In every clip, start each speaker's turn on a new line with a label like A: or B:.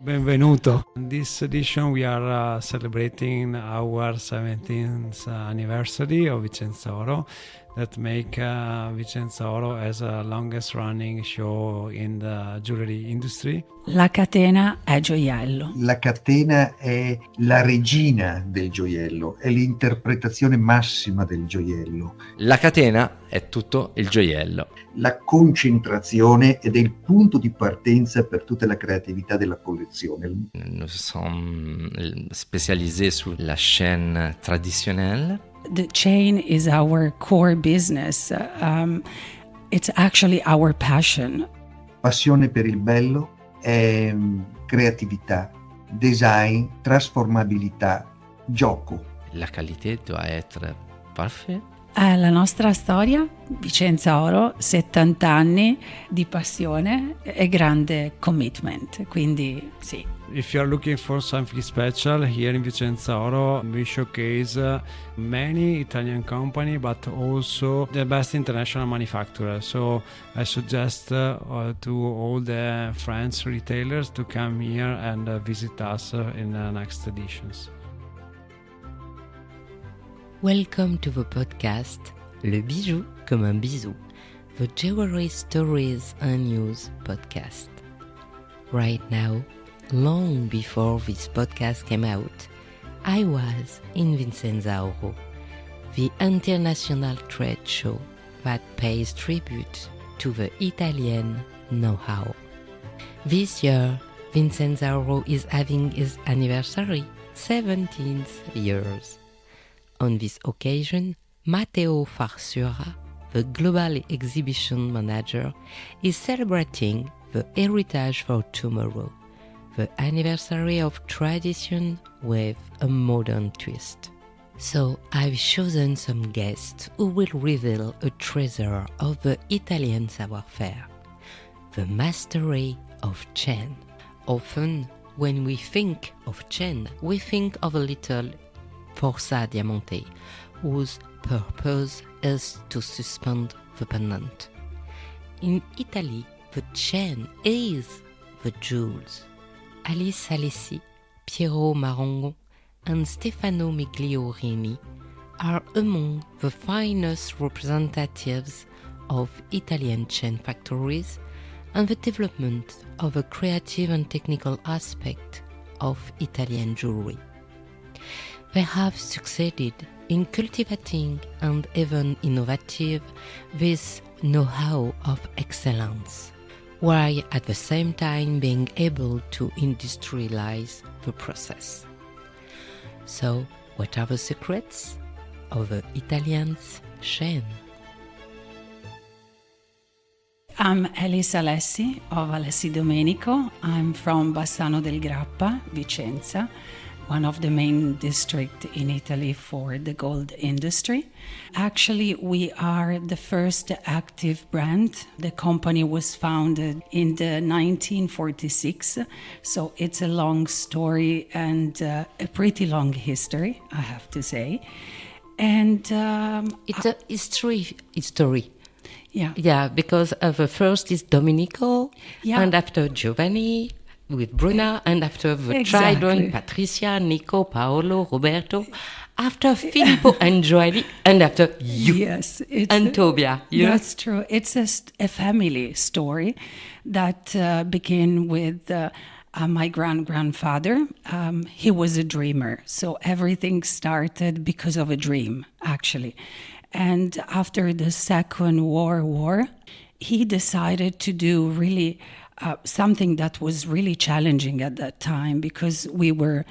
A: Benvenuto. In this edition we are celebrating our 17th anniversary of Vicenzaoro that make Vicenzaoro as the longest running show in the jewelry industry.
B: La catena è gioiello.
C: La catena è la regina del gioiello, è l'interpretazione massima del gioiello.
D: La catena è tutto il gioiello.
C: La concentrazione ed è il punto di partenza per tutta la creatività della collezione.
D: Nous sommes spécialisés sur la chaîne traditionnelle.
B: The chain is our core business. It's actually our passion.
C: Passione per il bello è creatività, design, trasformabilità, gioco.
D: La qualité doit être parfaite.
B: La nostra storia, Vicenzaoro, 70 anni di passione e grande commitment, quindi sì.
A: If you are looking for something special here in Vicenzaoro, we showcase many Italian company but also the best international manufacturers. So I suggest to all the French retailers to come here and visit us in the next editions.
E: Welcome to the podcast Le Bijou, comme, bisou, the jewelry stories and news podcast. Right now, long before this podcast came out, I was in Vicenzaoro, the international trade show that pays tribute to the Italian know-how. This year, Vicenzaoro is having its anniversary, 17th years. On this occasion, Matteo Farsura, the global exhibition manager, is celebrating the heritage for tomorrow, the anniversary of tradition with a modern twist. So I've chosen some guests who will reveal a treasure of the Italian savoir faire, the mastery of chain. Often, when we think of chain, we think of a little Forçat Diamantée, whose purpose is to suspend the pendant. In Italy, the chain is the jewels. Allessi, Piero Marangon, and Stéfano Migliorini are among the finest representatives of Italian chain factories and the development of a creative and technical aspect of Italian jewelry. They have succeeded in cultivating and even innovative this know-how of excellence, while at the same time being able to industrialize the process. So, what are the secrets of the Italian's chain?
B: I'm Alessi of Alessi Domenico. I'm from Bassano del Grappa, Vicenza, one of the main districts in Italy for the gold industry. Actually, we are the first active brand. The company was founded in the 1946, so it's a long story and a pretty long history, I have to say. And
E: it's a history.
B: Yeah,
E: because the first is Domenico,
B: Yeah.
E: and after Giovanni with Bruna, and after the
B: Exactly.
E: children, Patricia, Nico, Paolo, Roberto, after Filippo and Joely, and after you
B: Yes,
E: and Tobia.
B: That's true. It's a family story that began with my grandfather. He was a dreamer, so everything started because of a dream, actually. And after the Second World War, he decided to do really something that was really challenging at that time because we were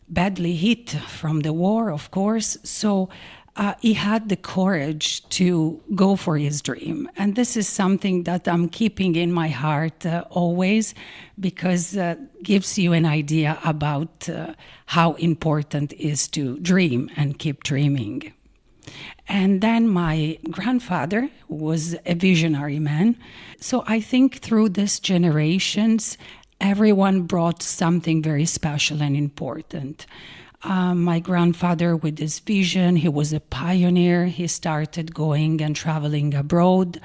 B: badly hit from the war, of course. So he had the courage to go for his dream. And this is something that I'm keeping in my heart always because it gives you an idea about how important it is to dream and keep dreaming. And then my grandfather was a visionary man. So I think through these generations, everyone brought something very special and important. My grandfather, with his vision, he was a pioneer. He started going and traveling abroad,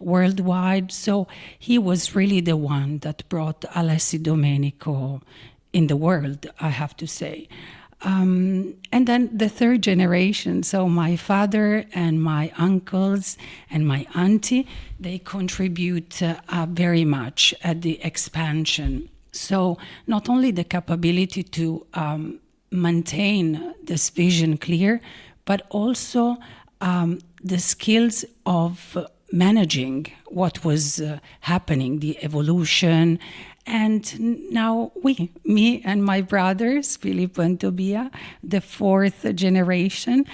B: worldwide. So he was really the one that brought Alessi Domenico in the world, I have to say. And then the third generation, so my father and my uncles and my auntie, they contribute very much at the expansion. So not only the capability to maintain this vision clear, but also the skills of managing what was happening, the evolution. And now me and my brothers, Filippo and Tobia, the fourth generation,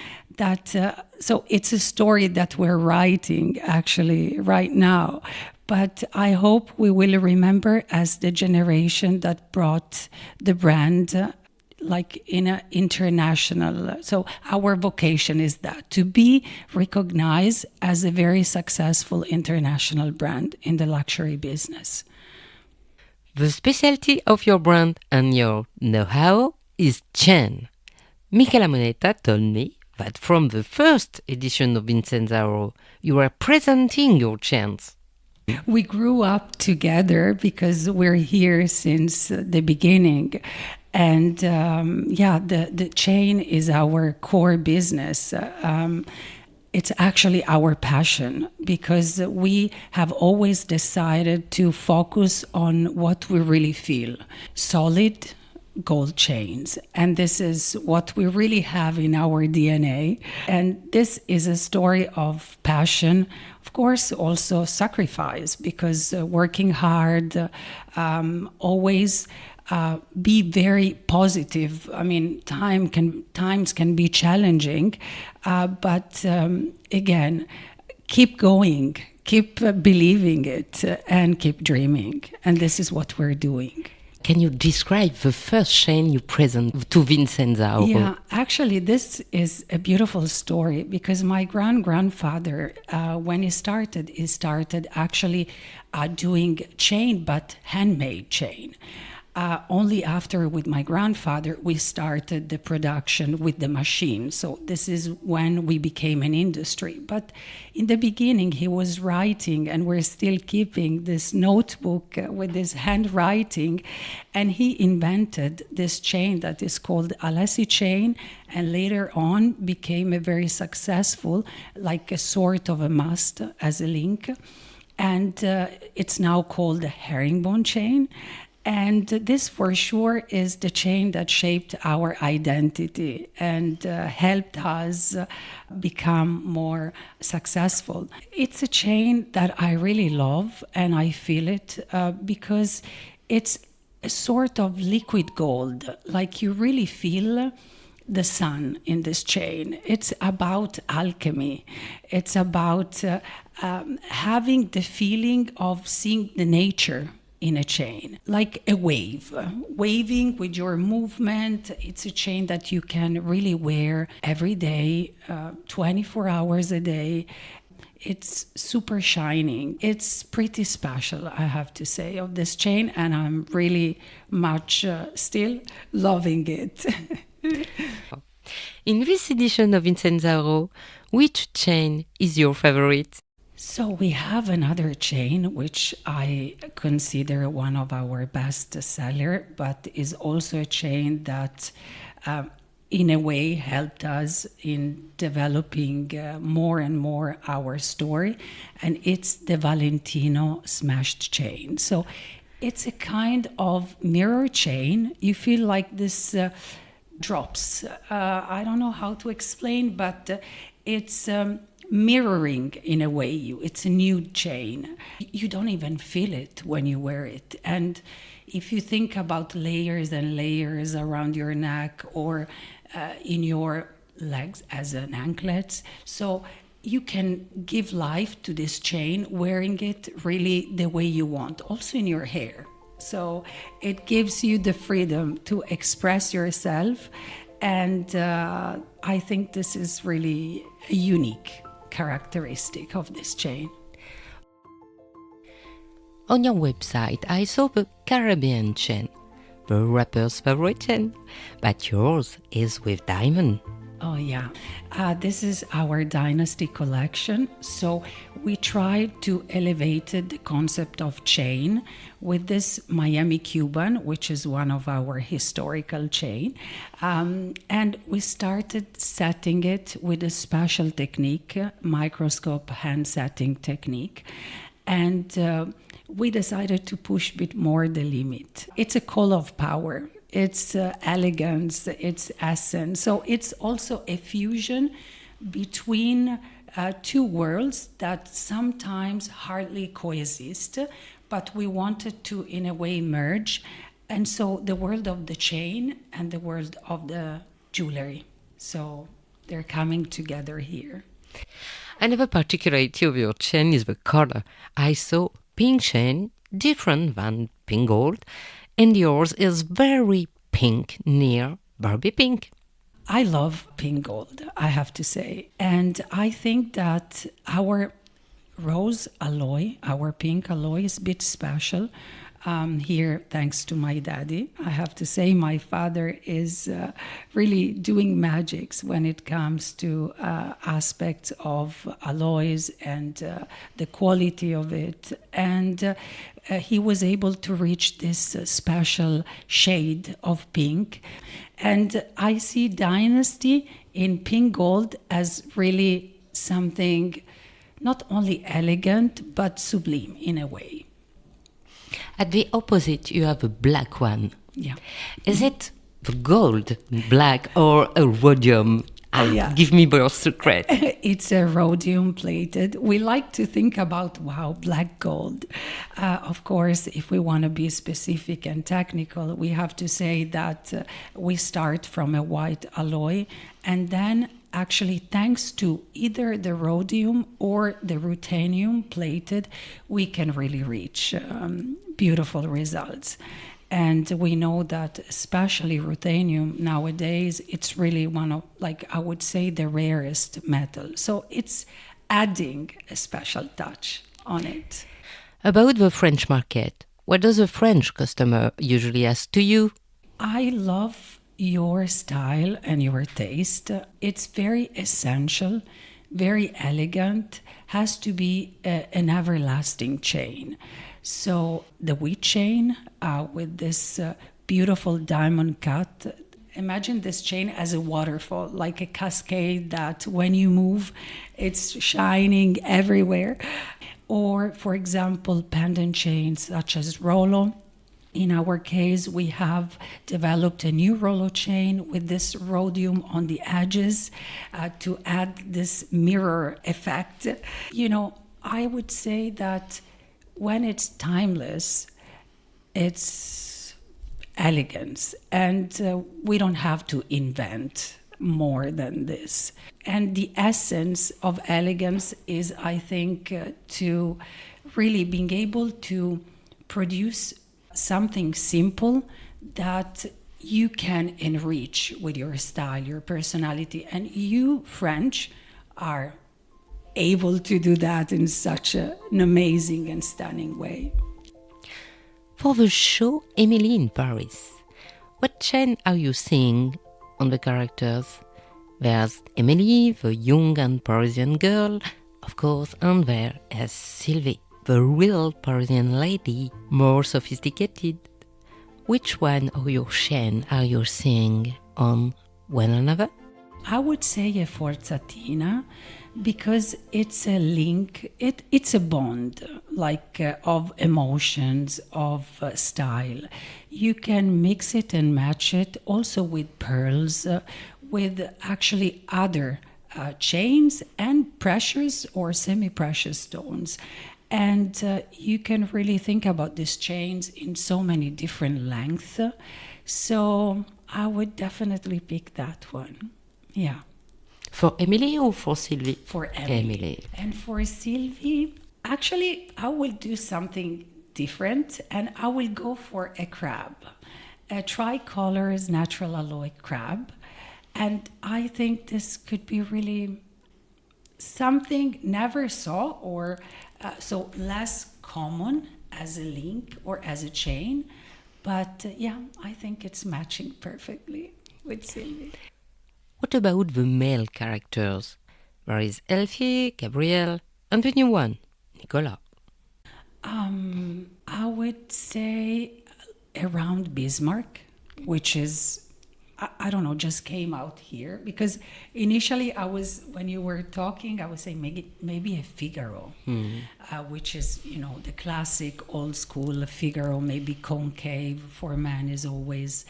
B: so it's a story that we're writing actually right now. But I hope we will remember as the generation that brought the brand like in an international. So our vocation is that, to be recognized as a very successful international brand in the luxury business.
E: The specialty of your brand and your know-how is chain. Michela Moneta told me that from the first edition of Vicenzaoro, you were presenting your chains.
B: We grew up together because we're here since the beginning. And the chain is our core business. It's actually our passion because we have always decided to focus on what we really feel. Solid gold chains. And this is what we really have in our DNA. And this is a story of passion, of course, also sacrifice, because working hard, always be very positive. I mean, times can be challenging, but again, keep going, keep believing it, and keep dreaming. And this is what we're doing.
E: Can you describe the first chain you present to Vicenzaoro?
B: Yeah, actually, this is a beautiful story because my grandfather, when he started actually doing chain, but handmade chain. Only after, with my grandfather, we started the production with the machine. So this is when we became an industry. But in the beginning, he was writing, and we're still keeping this notebook with his handwriting. And he invented this chain that is called Alessi chain, and later on became a very successful, like a sort of a must as a link. And it's now called the herringbone chain. And this, for sure, is the chain that shaped our identity and helped us become more successful. It's a chain that I really love, and I feel it because it's a sort of liquid gold. Like, you really feel the sun in this chain. It's about alchemy. It's about having the feeling of seeing the nature in a chain, like a wave, waving with your movement. It's a chain that you can really wear every day, 24 hours a day. It's super shining. It's pretty special, I have to say, of this chain, and I'm really much still loving it.
E: In this edition of Vicenzaoro, which chain is your favorite?
B: So we have another chain, which I consider one of our best seller, but is also a chain that in a way helped us in developing more and more our story. And it's the Valentino smashed chain. So it's a kind of mirror chain. You feel like this drops. I don't know how to explain, but it's mirroring in a way. It's a nude chain. You don't even feel it when you wear it. And if you think about layers and layers around your neck or in your legs as an anklet, so you can give life to this chain wearing it really the way you want, also in your hair. So it gives you the freedom to express yourself, and I think this is really a unique characteristic of this chain.
E: On your website, I saw the Caribbean chain. the rapper's favorite chain, but yours is with diamond.
B: Oh, yeah. This is our dynasty collection. So we tried to elevate the concept of chain with this Miami Cuban, which is one of our historical chain. And we started setting it with a special technique, microscope hand setting technique. And we decided to push a bit more the limit. It's a call of power. It's elegance, it's essence. So it's also a fusion between two worlds that sometimes hardly coexist, but we wanted to, in a way, merge. And so the world of the chain and the world of the jewelry. So they're coming together here.
E: Another particularity of your chain is the color. I saw pink chain, different than pink gold, and yours is very pink, near Barbie pink.
B: I love pink gold, I have to say. And I think that our rose alloy, our pink alloy, is a bit special. Here, thanks to my daddy, I have to say my father is really doing magics when it comes to aspects of alloys and the quality of it. And he was able to reach this special shade of pink. And I see Dynasty in pink gold as really something not only elegant, but sublime in a way.
E: At the opposite, you have a black one.
B: Yeah.
E: Is it the gold black or a rhodium?
B: Yeah.
E: Give me your secret.
B: It's a rhodium plated. We like to think about, wow, black gold. Of course, if we want to be specific and technical, we have to say that we start from a white alloy, and then actually, thanks to either the rhodium or the ruthenium plated, we can really reach beautiful results. And we know that especially ruthenium nowadays, it's really one of, like, I would say, the rarest metal. So it's adding a special touch on it.
E: About the French market, what does a French customer usually ask to you?
B: I love your style and your taste. It's very essential, very elegant, has to be an everlasting chain. So the wheat chain with this beautiful diamond cut. Imagine this chain as a waterfall, like a cascade that when you move, it's shining everywhere. Or, for example, pendant chains such as Rollo. In our case, we have developed a new Rollo chain with this rhodium on the edges to add this mirror effect. You know, I would say that when it's timeless, it's elegance, and we don't have to invent more than this. And the essence of elegance is, I think, to really being able to produce something simple that you can enrich with your style, your personality. And you, French, are able to do that in such an amazing and stunning way.
E: For the show Emily in Paris, what chain are you seeing on the characters? There's Emily, the young and Parisian girl, of course, and there is Sylvie, the real Parisian lady, more sophisticated. Which one of your chain are you seeing on one another?
B: I would say a forzatina, because it's a link, it's a bond, like of emotions, of style. You can mix it and match it also with pearls, with actually other chains and precious or semi-precious stones. And you can really think about these chains in so many different lengths. So I would definitely pick that one. Yeah.
E: For Emily or for Sylvie?
B: For Emily. And for Sylvie, actually, I will do something different, and I will go for a crab, a tricolors natural alloy crab. And I think this could be really something never saw, or so less common as a link or as a chain, But yeah, I think it's matching perfectly with Sylvie.
E: What about the male characters? There is Elfie, Gabriel, and the new one, Nicola.
B: I would say around Bismarck, which is, I don't know, just came out here. Because initially when you were talking, I was saying maybe a Figaro, which is, the classic old school Figaro, maybe concave for a man is always.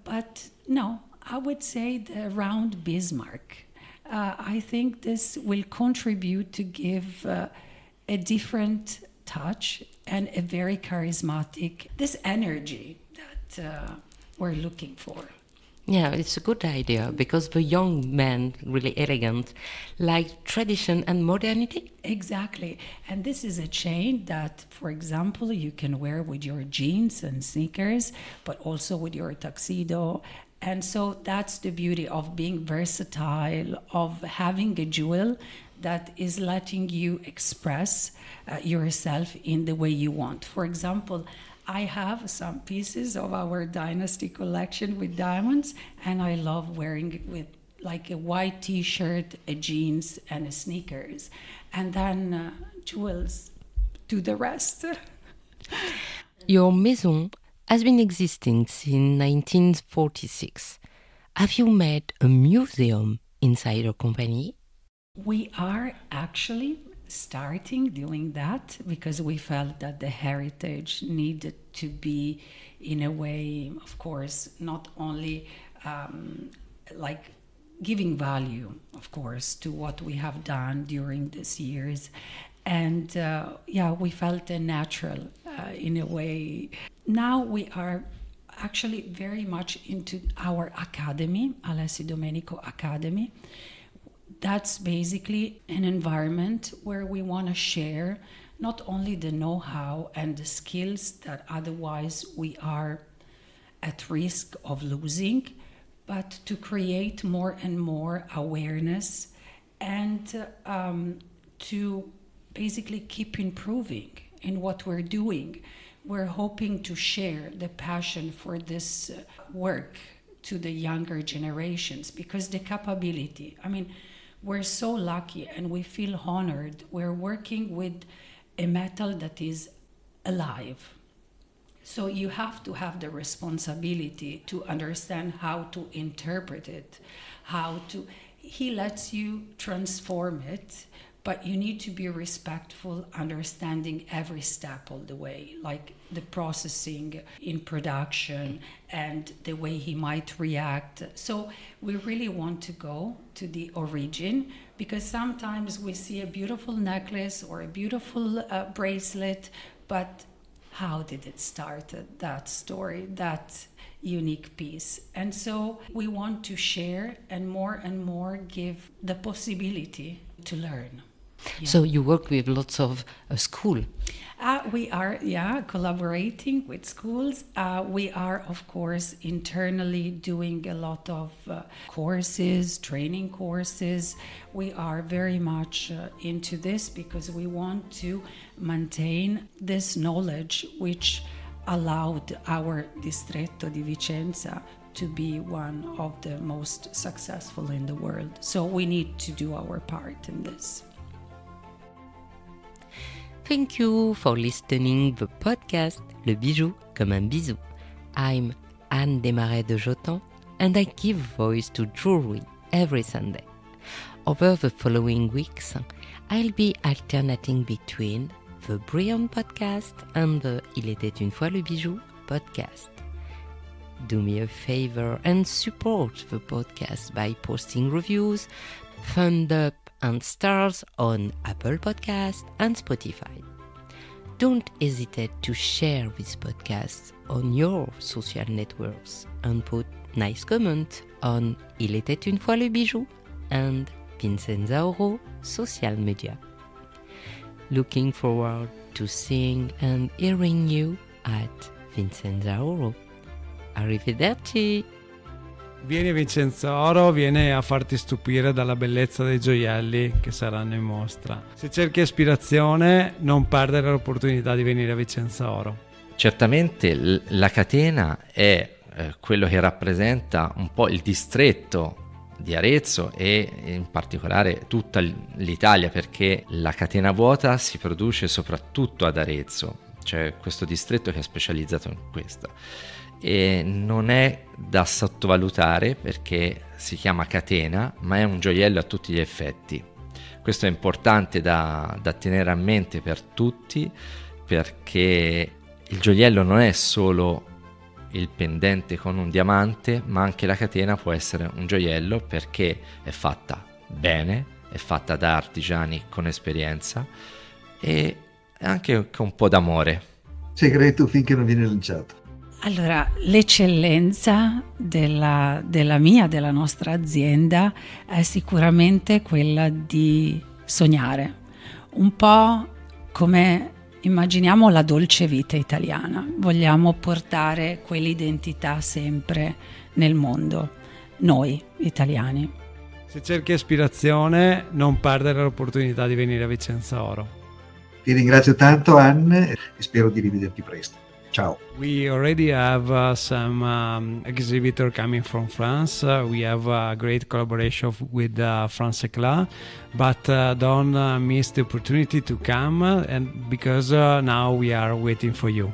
B: But no, I would say around Bismarck. I think this will contribute to give a different touch and a very charismatic, this energy that we're looking for.
E: Yeah, it's a good idea because the young men, really elegant, like tradition and modernity.
B: Exactly. And this is a chain that, for example, you can wear with your jeans and sneakers, but also with your tuxedo. And so that's the beauty of being versatile, of having a jewel that is letting you express yourself in the way you want. For example, I have some pieces of our Dynasty collection with diamonds, and I love wearing it with like a white t-shirt, a jeans, and a sneakers. And then jewels do the rest.
E: Your maison has been existing since 1946. Have you made a museum inside your company?
B: We are actually starting doing that because we felt that the heritage needed to be, in a way, of course, not only like giving value, of course, to what we have done during these years. And we felt a natural, in a way. Now we are actually very much into our academy, Alessi Domenico Academy. That's basically an environment where we want to share not only the know-how and the skills that otherwise we are at risk of losing, but to create more and more awareness and to basically keep improving in what we're doing. We're hoping to share the passion for this work to the younger generations because the capability, we're so lucky and we feel honored. We're working with a metal that is alive. So you have to have the responsibility to understand how to interpret it, he lets you transform it, but you need to be respectful, understanding every step all the way, like the processing in production and the way he might react. So we really want to go to the origin because sometimes we see a beautiful necklace or a beautiful bracelet, but how did it start, that story, that unique piece? And so we want to share and more give the possibility to learn. Yeah.
E: So you work with lots of schools.
B: We are, collaborating with schools. We are, of course, internally doing a lot of courses, training courses. We are very much into this because we want to maintain this knowledge which allowed our distretto di Vicenza to be one of the most successful in the world. So we need to do our part in this.
E: Thank you for listening the podcast Le Bijou, comme un bisou. I'm Anne Desmarais de Jotan and I give voice to jewelry every Sunday. Over the following weeks, I'll be alternating between the Brilliant podcast and the Il était une fois le bijou podcast. Do me a favor and support the podcast by posting reviews, thumbs up and stars on Apple Podcasts and Spotify. Don't hesitate to share this podcast on your social networks and put nice comments on Il était une fois le bijou and Vicenzaoro social media. Looking forward to seeing and hearing you at Vicenzaoro. Arrivederci!
A: Vieni a Vicenzaoro, vieni a farti stupire dalla bellezza dei gioielli che saranno in mostra. Se cerchi ispirazione, non perdere l'opportunità di venire a Vicenzaoro.
D: Certamente la catena è quello che rappresenta un po' il distretto di Arezzo e in particolare tutta l'Italia, perché la catena vuota si produce soprattutto ad Arezzo, c'è questo distretto che è specializzato in questo e non è da sottovalutare perché si chiama catena, ma è un gioiello a tutti gli effetti. Questo è importante da tenere a mente per tutti, perché il gioiello non è solo il pendente con un diamante, ma anche la catena può essere un gioiello perché è fatta bene, è fatta da artigiani con esperienza e anche con un po' d'amore.
C: Segreto finché non viene lanciato.
B: Allora, l'eccellenza della nostra azienda è sicuramente quella di sognare, un po' come immaginiamo la dolce vita italiana. Vogliamo portare quell'identità sempre nel mondo, noi italiani.
A: Se cerchi ispirazione, non perdere l'opportunità di venire a Vicenzaoro.
C: Ti ringrazio tanto, Anne, e spero di rivederti presto. Ciao.
A: We already have some exhibitor coming from France. We have a great collaboration with France Eclat, but don't miss the opportunity to come, and because now we are waiting for you.